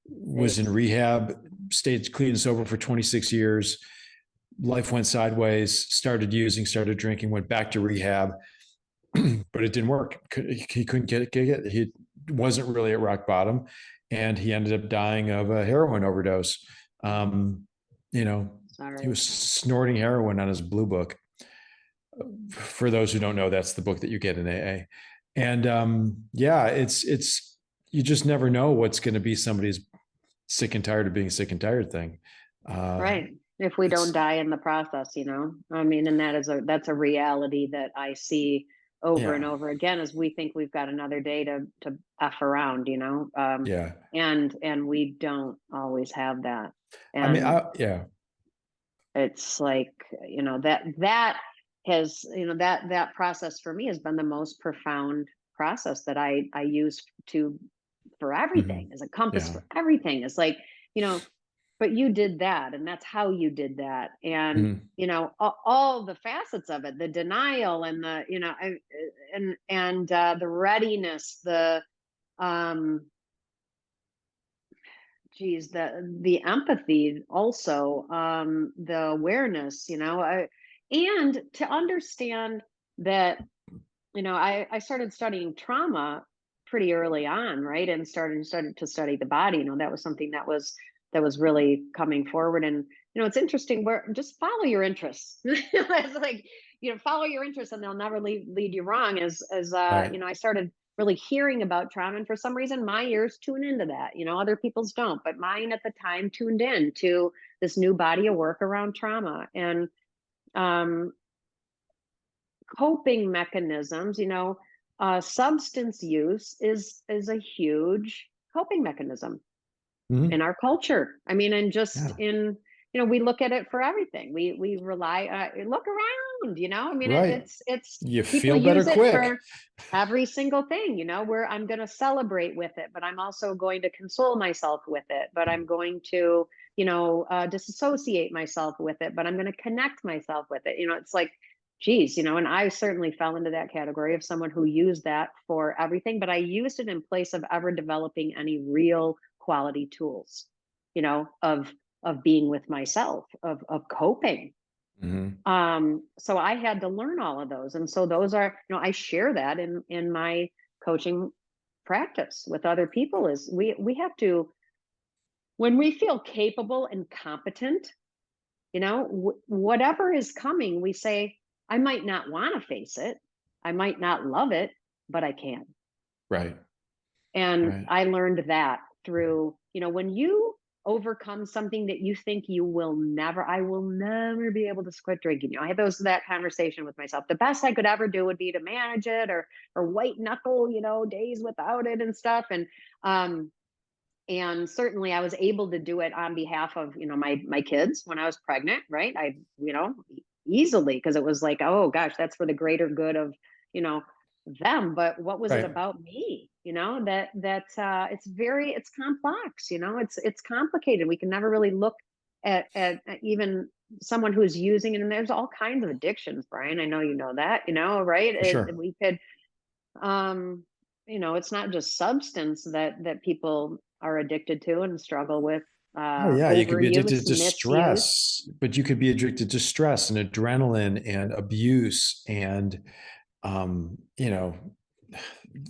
was in Jeez. rehab, stayed clean and sober for 26 years. Life went sideways, started drinking, went back to rehab, but it didn't work. He couldn't get it. He wasn't really at rock bottom, and he ended up dying of a heroin overdose. Um, you know, he Sorry. was snorting heroin on his blue book. For those who don't know, that's the book that you get in AA. And yeah, it's you just never know what's going to be somebody's sick and tired of being sick and tired thing. Uh, Right. If we don't it's die in the process, I mean, and that's a reality that I see over and yeah, over again, as we think we've got another day to F around, yeah. and we don't always have that. I mean, And yeah, it's like, that has, that process for me has been the most profound process that I use for everything, mhm, as a compass yeah. for everything. It's like, you know, but you did that, and that's how you did that. And Mhm. all the facets of it, the denial and the readiness, the um geez, the empathy, also, the awareness, and to understand that, I started studying trauma pretty early on, right? And started to study the body. That was something that was really coming forward. And it's interesting where just follow your interests. It's like, follow your interests and they'll never lead you wrong. Right. I started really hearing about trauma, and for some reason my ears tune into that. Other people's don't, but mine at the time tuned in to this new body of work around trauma. And um coping mechanisms, substance use is a huge coping mechanism in Mhm. our culture. I mean, and just Yeah. we look at it for everything. We rely, look around, I mean, Right. it's You people feel better use it quick. for every single thing, where I'm going to celebrate with it, but I'm also going to console myself with it, but I'm going to, disassociate myself with it, but I'm going to connect myself with it. It's like, geez, and I certainly fell into that category of someone who used that for everything, but I used it in place of ever developing any real quality tools, of being with myself, of coping. Mhm. So I had to learn all of those. And so those are, I share that in my coaching practice with other people. Is we have to, when we feel capable and competent, whatever is coming, we say, I might not want to face it, I might not love it, but I can. Right. And Right. I learned that through, when you overcome something that you think I will never be able to quit drinking. I had that conversation with myself. The best I could ever do would be to manage it, or white knuckle, days without it and stuff. And certainly I was able to do it on behalf of, my kids when I was pregnant, right? Easily, because it was like, oh gosh, that's for the greater good of, you know, them. But what was it Right. about me? It's complex, it's complicated. We can never really look at even someone who's using it. And there's all kinds of addictions, Brian. I know you know that, right? For sure. We could um it's not just substance that people are addicted to and struggle with, Oh yeah, you could be overuse, addicted to misuse. stress, but you could be addicted to stress and adrenaline and abuse and you know,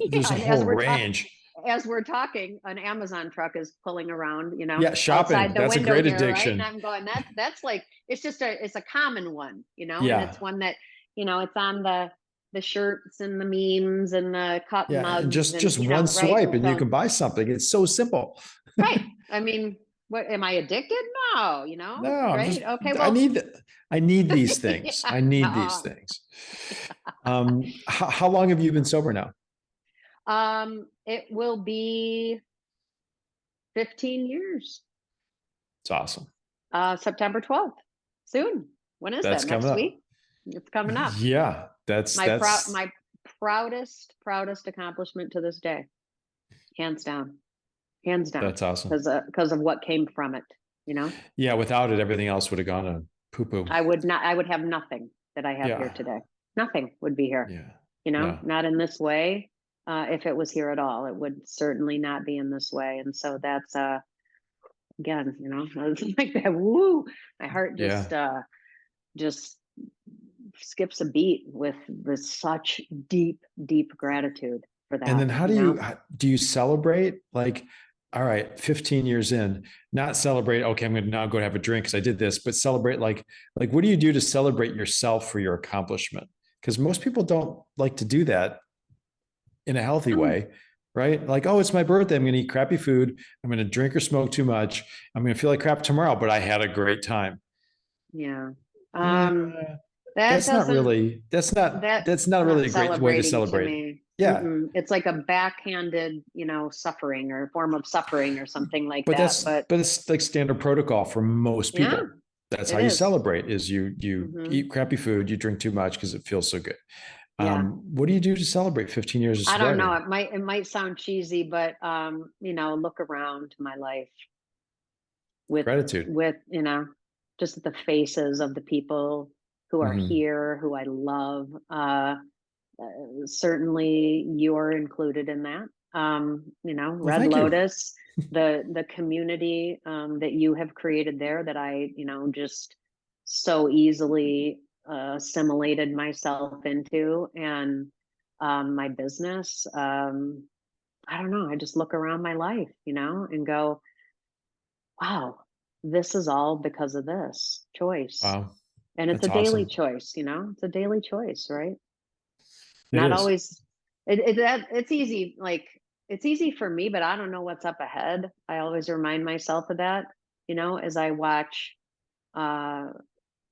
there's Yeah, a and whole range. as we're talking, an Amazon truck is pulling around, Yeah, shopping. outside the That's a window great here, right? And addiction. I'm going, that's like, it's a common one, and Yeah. it's one that, it's on the shirts and the memes and the cup Yeah, and mugs and, just one right? swipe and you So, can buy something. It's so simple. right. I mean, what, am I addicted? No, No, I'm just right? Okay, I well, need I need these things. yeah, I need these no. things. How long have you been sober now? It will be 15 years. It's awesome. September 12th. Soon. When is That's that? coming Next up. week? It's coming up. Yeah, that's My proudest accomplishment to this day. Hands down. Hands down. that's awesome. Because of what came from it, Yeah, without it, everything else would have gone to poo poo. I would have nothing that I have here Yeah, today. Nothing would be here, yeah, no, not in this way. If it was here at all, it would certainly not be in this way. And so that's, again, I was like that. Woo! My heart yeah. just skips a beat with such deep gratitude for And that. then do you celebrate? Like, all right, 15 years in, not celebrate, okay, I'm gonna now go have a drink because I did this, but celebrate like what do you do to celebrate yourself for your accomplishment? Because most people don't like to do that in a healthy Um, way, right? Like, oh, it's my birthday. I'm gonna eat crappy food, I'm gonna drink or smoke too much, I'm gonna feel like crap tomorrow, but I had a great time. yeah. Uh, That doesn't that's not really not a great way to celebrating to celebrate. me. Yeah. Mm-mm. It's like a backhanded, suffering or form of suffering or something like But that. But it's like standard protocol for most yeah, people. That's how it you is. celebrate is you Hmm. eat crappy food, you drink too much because it feels so good. Yeah. What do you do to celebrate 15 years of I don't know. sobriety? It might sound cheesy, but look around my life with Gratitude. with just the faces of the people who are Hmm. here, who I love. Certainly you're included in that. Well, Red thank you. Lotus, the community that you have created there, that I just so easily assimilated myself into. And my business, I don't know, I just look around my life, and go, wow, this is all because of this choice. Wow. And it's a That's daily awesome. choice, it's a daily choice, right? It Not is. always, it's easy, like, it's easy for me, but I don't know what's up ahead. I always remind myself of that, as I watch uh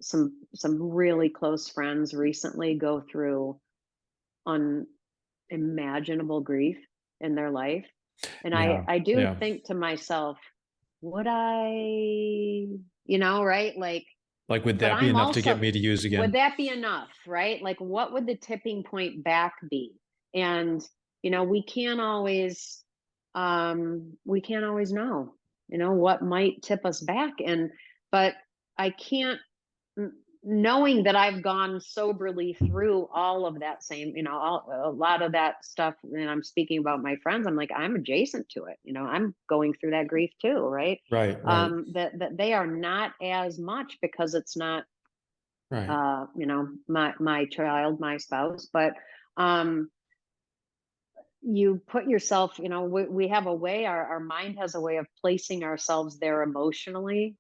some really close friends recently go through unimaginable grief in their life. And I Yeah. I do Yeah. think to myself, would I, right? Like, Like, would but that be I'm enough to get also, me to use would again? that be enough, right? Like, what would the tipping point back be? And, we can't always know, what might tip us back. But I can't, N knowing that I've gone soberly through all of that same, a lot of that stuff, and I'm speaking about my friends, I'm like, I'm adjacent to it, I'm going through that grief too, right? Right. Right. That they are not as much because it's not, Right. my child, my spouse, but, um, you put yourself, we have a way, our mind has a way of placing ourselves there emotionally,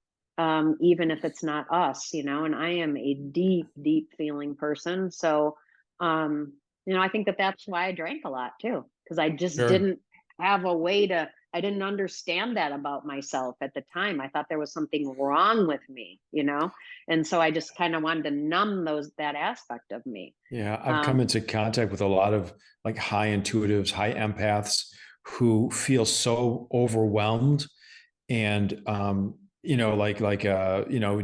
even if it's not us, and I am a deep, deep feeling person. So, I think that that's why I drank a lot too, because I just Sure. didn't have a way to, I didn't understand that about myself at the time. I thought there was something wrong with me, and so I just kind of wanted to numb that aspect of me. Yeah, I've come Um, into contact with a lot of like high intuitives, high empaths who feel so overwhelmed and when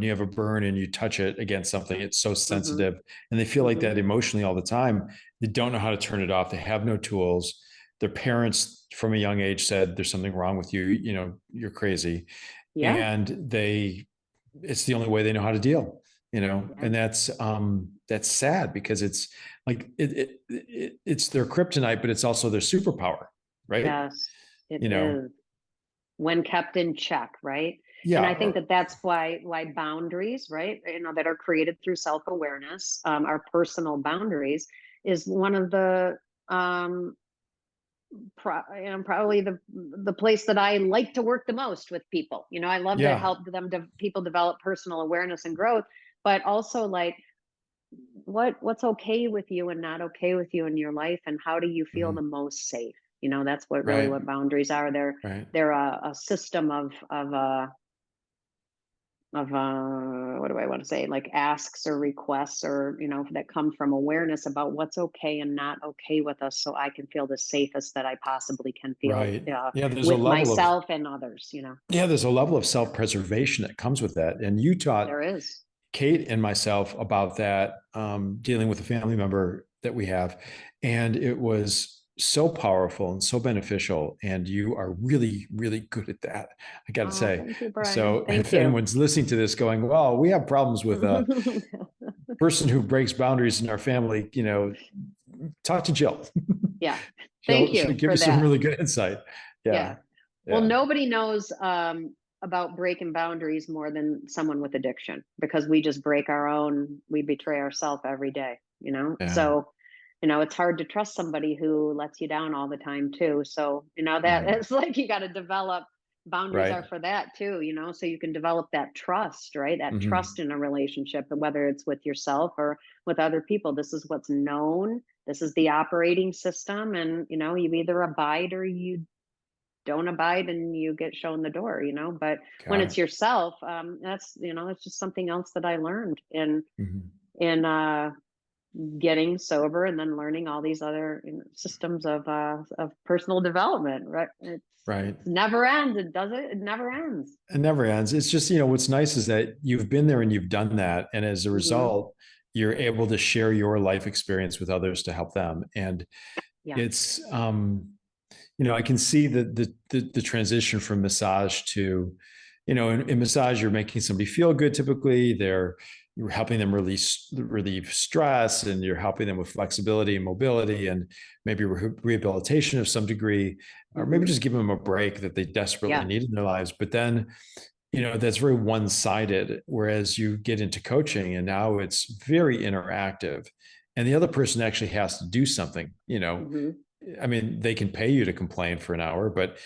you have a burn and you touch it against something, it's so mhm, sensitive and they feel like mhm. that emotionally all the time. They don't know how to turn it off. They have no tools. Their parents from a young age said there's something wrong with you, you're crazy. Yeah, And it's the only way they know how to deal, yeah. and that's sad because it's like it's their kryptonite, but it's also their superpower, right? Yes, it You know, is, when kept in check, right? And I think yeah, that that's why boundaries, right, that are created through self-awareness, our personal boundaries, is one of the, um, probably the place that I like to work the most with people. I love to yeah, help people develop personal awareness and growth, but also, like, what's okay with you and not okay with you in your life, and how do you feel the mhm, most safe. That's right, what boundaries are. they're right. they're a system of what do I want to say, like, asks or requests, or that come from awareness about what's okay and not okay with us, so I can feel the safest that I possibly can feel, Right. Yeah, with myself and others. there's a level of self-preservation that comes with that. And you taught There is. Kate and myself about that, dealing with a family member that we have. And it was so powerful and so beneficial. And you are really, really good at that, I got to Oh, say. thank you, Brian. So Thank if you. anyone's listening to this going, well, we have problems with a person who breaks boundaries in our family, talk to Jill. Yeah. Thank She'll you give for you some that. really good insight. Yeah. Yeah. Well, Yeah. nobody knows, about breaking boundaries more than someone with addiction, because we betray ourselves every day, Yeah. So, it's hard to trust somebody who lets you down all the time too. So, that Mhm. it's like you got to develop boundaries Right. are for that too, so you can develop that trust, right? That trust Mhm. in a relationship, and whether it's with yourself or with other people. This is what's known. This is the operating system. And, you either abide or you don't abide, and you get shown the door. But when Got it's it. yourself, it's just something else that I learned Mhm. in getting sober, and then learning all these other, systems of personal development, right? Right. It's never ends. It never ends. It never ends. It's just, what's nice is that you've been there and you've done that. And as a Hmm. result, you're able to share your life experience with others to help them. And Yeah. it's, I can see the transition from massage to, in massage, you're making somebody feel good. Typically, you're helping them relieve stress, and you're helping them with flexibility and mobility, and maybe rehabilitation of some degree, or maybe Hmm. just give them a break that they desperately Yeah. need in their lives. But then, that's very one-sided. Whereas you get into coaching, and now it's very interactive, and the other person actually has to do something. Hmm. I mean, they can pay you to complain for an hour, but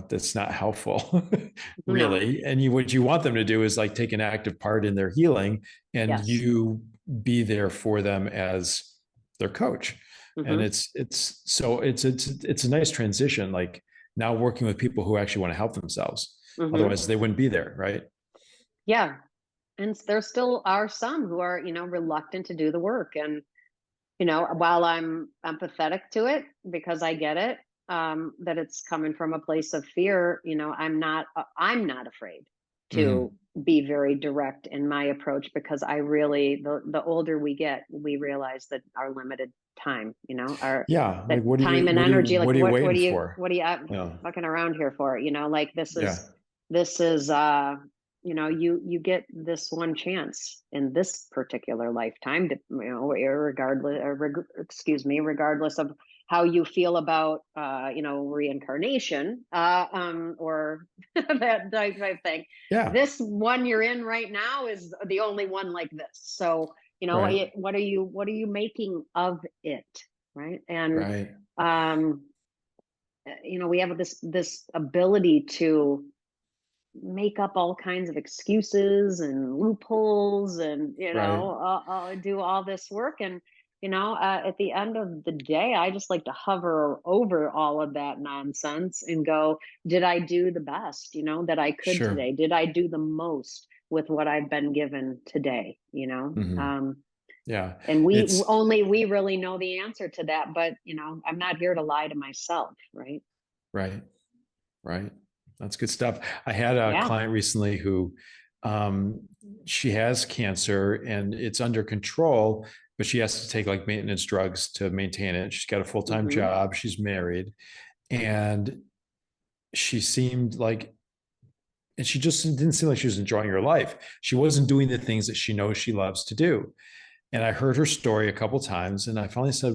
that's not helpful No. really. And what you want them to do is like take an active part in their healing, and Yes. you be there for them as their coach. And Hmm. it's a nice transition, like now working with people who actually want to help themselves. Hmm. Otherwise they wouldn't be there, right? Yeah. And there still are some who are, reluctant to do the work. And, while I'm empathetic to it because I get it, that it's coming from a place of fear, I'm not afraid to Mm-hmm. be very direct in my approach, because I really, the older we get, we realize that our limited time, our Yeah, that like time and energy, like what are you what waiting do you for? what are you Yeah. fucking around here for? Like Yeah. this is you get this one chance in this particular lifetime to, regardless, excuse me, regardless of how you feel about reincarnation, or that type of thing. Yeah. This one you're in right now is the only one like this. So, Right. what are you making of it, right? And Right. um we have this ability to make up all kinds of excuses and loopholes, and Right. do all this work. And at the end of the day, I just like to hover over all of that nonsense and go, did I do the best that I could Sure. today? Did I do the most with what I've been given today? Hmm. Yeah. And It's we really know the answer to that, but I'm not here to lie to myself, right? right. Right. That's good stuff. I had a Yeah. client recently who um, she has cancer and it's under control, but she has to take like maintenance drugs to maintain it. She's got a full-time Hmm. job. She's married, and she seemed like, and she just didn't seem like she was enjoying her life. She wasn't doing the things that she knows she loves to do. And I heard her story a couple times, and I finally said,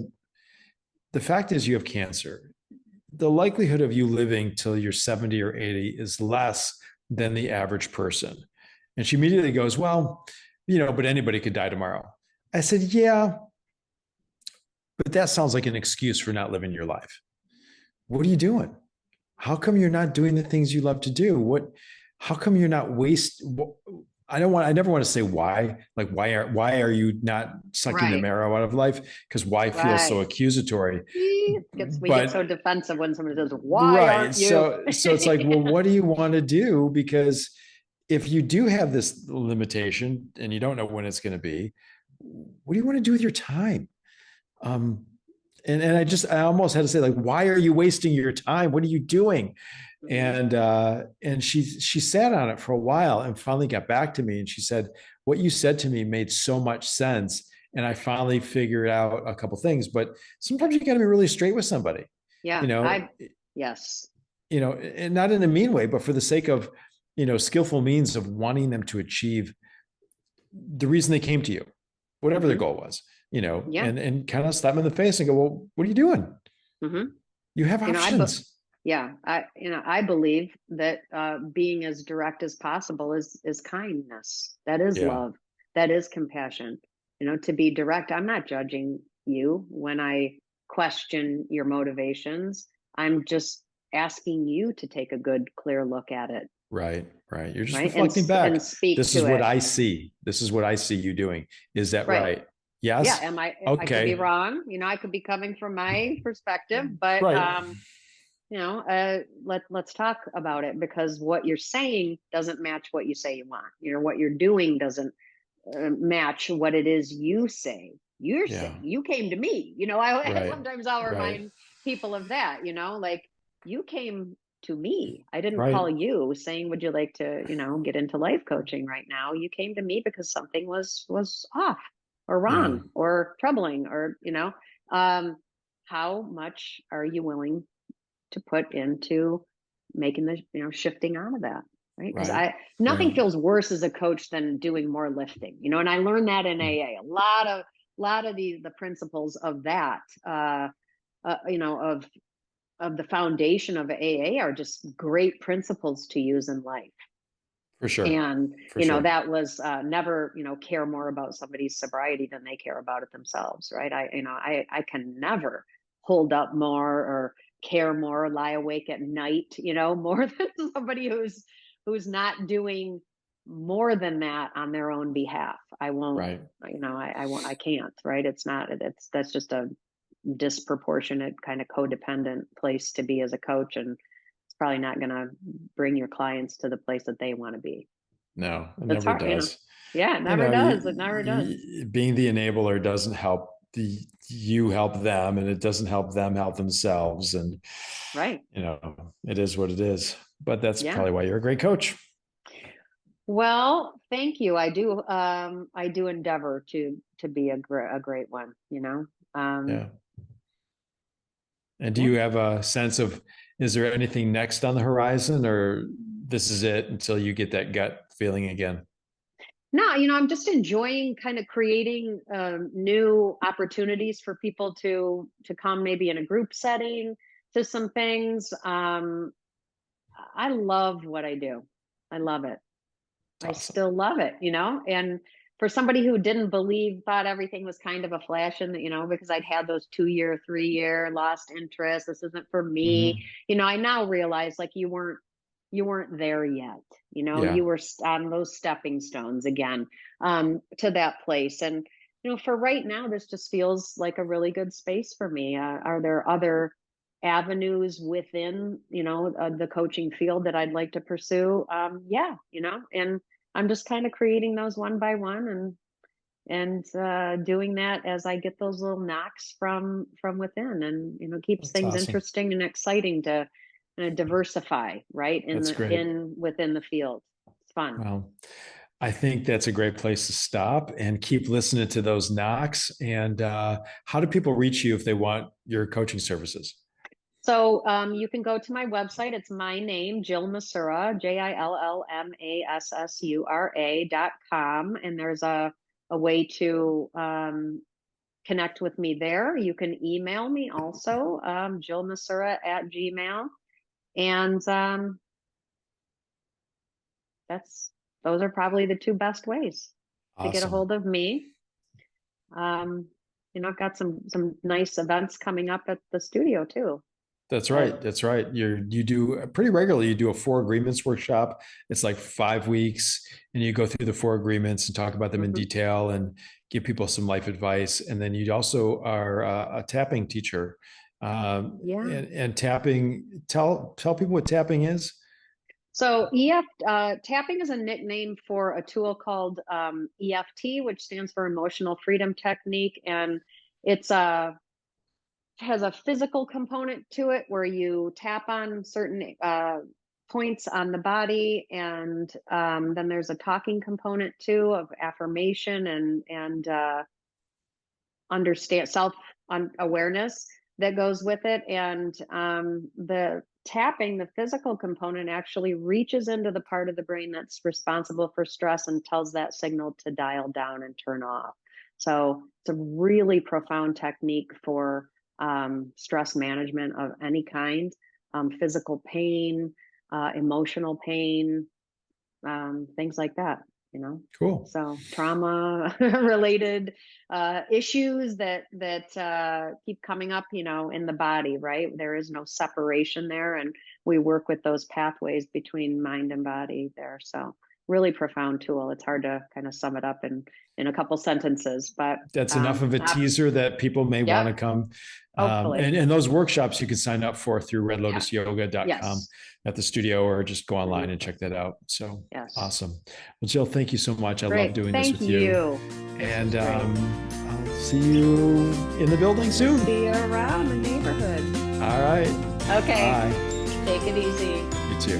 the fact is you have cancer. The likelihood of you living till you're 70 or 80 is less than the average person. And she immediately goes, well, but anybody could die tomorrow. I said, yeah, but that sounds like an excuse for not living your life. What are you doing? How come you're not doing the things you love to do? How come you're not I never want to say why, like, why are you not sucking the Right. marrow out of life? Because why feels so Right. accusatory. We get so But defensive when somebody says, "Why right. aren't you?" So it's like, well, what do you want to do? Because if you do have this limitation and you don't know when it's going to be, what do you want to do with your time? Um, and I almost had to say, like, why are you wasting your time? What are you doing? Mhm. And she sat on it for a while and finally got back to me, and she said, what you said to me made so much sense. And I finally figured out a couple things. But sometimes you got to be really straight with somebody, you Yeah, know, yes. and not in a mean way, but for the sake of, skillful means of wanting them to achieve the reason they came to you, whatever the Hmm. goal was, Yeah. and kind of slap them in the face and go, well, what are you doing? Hmm. You have You know, I, bu- options. yeah, I believe that being as direct as possible is kindness. That is Yeah. love. That is compassion. To be direct. I'm not judging you when I question your motivations. I'm just asking you to take a good, clear look at it, Right. Right. You're just right? And reflecting and back. speak This is to what it, I see. This is what I see you doing. Is that right? right? Yeah. Yes. I could be Okay. wrong. I could be coming from my perspective, but Right. let's talk about it, because what you're saying doesn't match what you say you want. What you're doing doesn't match what it is you say you're Yeah. saying. You came to me. I Right. sometimes I'll Right. remind people of that. Like, you came to me. I didn't Right. call you saying, would you like to get into life coaching right now? You came to me because something was off or Yeah. wrong or troubling, or um how much are you willing to put into making the shifting out of that, right? Because Right. I nothing Right. feels worse as a coach than doing more lifting, and I learned that in AA. A lot of the principles of that, of the foundation of AA, are just great principles to use in life. For sure. And For sure. that was never care more about somebody's sobriety than they care about it themselves, right? I can never hold up more or care more, lie awake at night, more than somebody who's not doing more than that on their own behalf. I won't, Right. I won't, I can't, right? That's just a disproportionate kind of codependent place to be as a coach. And it's probably not going to bring your clients to the place that they want to be. No, it It's never hard. does. Yeah, it never does. It never does. Being the enabler doesn't help you help them, and it doesn't help them help themselves. And, Right. it is what it is, but that's Yeah. probably why you're a great coach. Well, thank you. I do endeavor to be a great one, Yeah. And do Yeah. you have a sense of, is there anything next on the horizon, or this is it until you get that gut feeling again? No, I'm just enjoying kind of creating new opportunities for people to come maybe in a group setting to some things. I love what I do. I love it. I Awesome. still love it, and for somebody who didn't believe, thought everything was kind of a flash in because I'd had those 2-year, 3-year lost interest. This isn't for me. Mm-hmm. I now realize like you weren't there yet. Yeah. You were on those stepping stones again, to that place. And, for right now, this just feels like a really good space for me. Are there other avenues within, the coaching field that I'd like to pursue? Yeah, and I'm just kind of creating those one by one and doing that as I get those little knocks from within, and keeps That's things awesome. interesting and exciting to diversify, right? That's great. Within the field. It's fun. Well, I think that's a great place to stop and keep listening to those knocks. And how do people reach you if they want your coaching services? So you can go to my website. It's my name, Jill Massura, JILLMASSURA.com. And there's a way to connect with me there. You can email me also, jillmassura@gmail. And those are probably the two best ways to get a Awesome. hold of me. I've got some nice events coming up at the studio too. That's right. That's right. You do pretty regularly. You do a 4 agreements workshop. It's like 5 weeks, and you go through the 4 agreements and talk about them in detail and give people some life advice. And then you also are a tapping teacher. Yeah. And tapping. Tell people what tapping is. So tapping is a nickname for a tool called EFT, which stands for Emotional Freedom Technique, and it's has a physical component to it where you tap on certain points on the body, and then there's a talking component too of affirmation and understand self-awareness that goes with it. And the tapping, the physical component, actually reaches into the part of the brain that's responsible for stress and tells that signal to dial down and turn off. So it's a really profound technique for stress management of any kind, physical pain, emotional pain, things like that. Cool. So trauma related issues that keep coming up, in the body, right? There is no separation there, and we work with those pathways between mind and body there. So really profound tool. It's hard to kind of sum it up in a couple sentences, but that's enough of a teaser that people may want to come. And those workshops you can sign up for through redlotusyoga.com at the studio, or just go online and check that out. So awesome. Well, Jill, thank you so much. I love doing this with you. And I'll see you in the building soon. See you around the neighborhood. All right. Okay. Bye. Take it easy. You too.